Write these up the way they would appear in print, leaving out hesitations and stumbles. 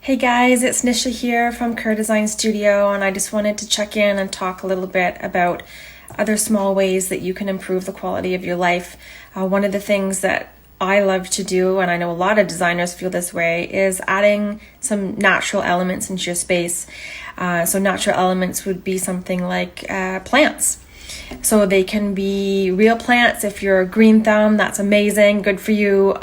Hey guys, it's Nisha here from Kerr Design Studio, and I just wanted to check in and talk a little bit about other small ways that you can improve the quality of your life. One of the things that I love to do, and I know a lot of designers feel this way, is adding some natural elements into your space. So natural elements would be something like plants. So they can be real plants. If you're a green thumb, that's amazing, good for you.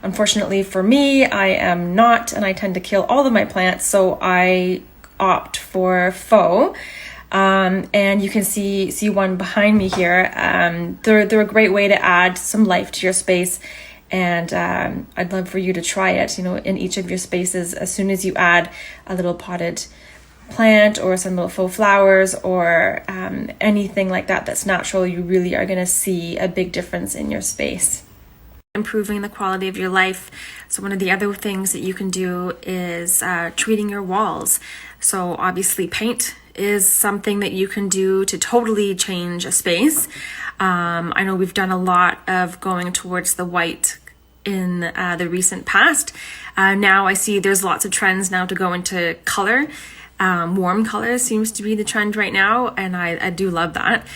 Unfortunately for me, I am not, and I tend to kill all of my plants, so I opt for faux. And you can see one behind me here. They're a great way to add some life to your space, and I'd love for you to try it, in each of your spaces. As soon as you add a little potted plant or some little faux flowers or anything like that that's natural, you really are going to see a big difference in your space. Improving the quality of your life. So one of the other things that you can do is treating your walls. So obviously paint is something that you can do to totally change a space. I know we've done a lot of going towards the white in the recent past. Now I see there's lots of trends now to go into color. Warm colors seems to be the trend right now, and I do love that.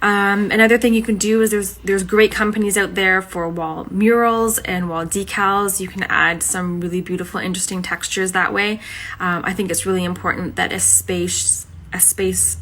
Another thing you can do is there's great companies out there for wall murals and wall decals. You can add some really beautiful, interesting textures that way. I think it's really important that a space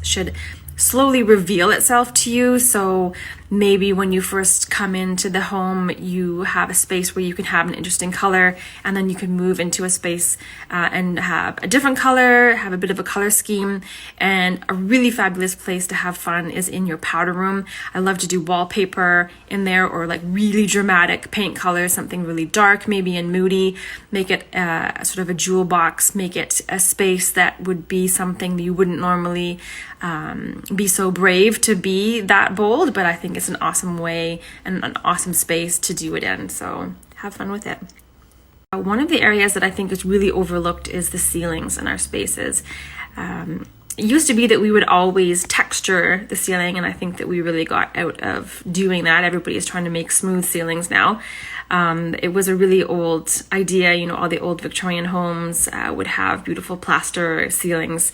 should slowly reveal itself to you. So maybe when you first come into the home, you have a space where you can have an interesting color, and then you can move into a space and have a different color, have a bit of a color scheme. And a really fabulous place to have fun is in your powder room. I love to do wallpaper in there, or like really dramatic paint colors, something really dark maybe and moody. Make it sort of a jewel box, make it a space that would be something that you wouldn't normally be so brave to be that bold, but I think it's an awesome way and an awesome space to do it in. So have fun with it. One of the areas that I think is really overlooked is the ceilings in our spaces. It used to be that we would always texture the ceiling, and I think that we really got out of doing that. Everybody is trying to make smooth ceilings now. It was a really old idea. All the old Victorian homes would have beautiful plaster ceilings.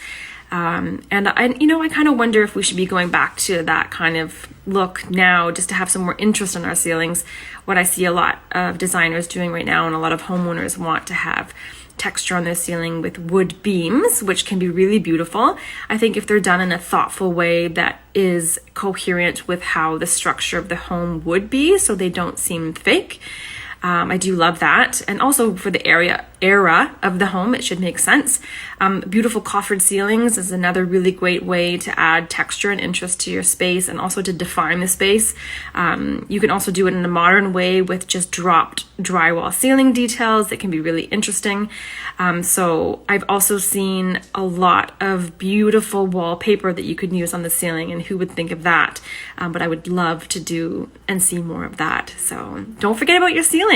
And I kind of wonder if we should be going back to that kind of look now, just to have some more interest in our ceilings. What I see a lot of designers doing right now, and a lot of homeowners want to have texture on their ceiling with wood beams, which can be really beautiful. I think if they're done in a thoughtful way that is coherent with how the structure of the home would be, so they don't seem fake. I do love that. And also for the era of the home, it should make sense. Beautiful coffered ceilings is another really great way to add texture and interest to your space, and also to define the space. You can also do it in a modern way with just dropped drywall ceiling details that can be really interesting. So I've also seen a lot of beautiful wallpaper that you could use on the ceiling, and who would think of that? But I would love to do and see more of that. So don't forget about your ceiling.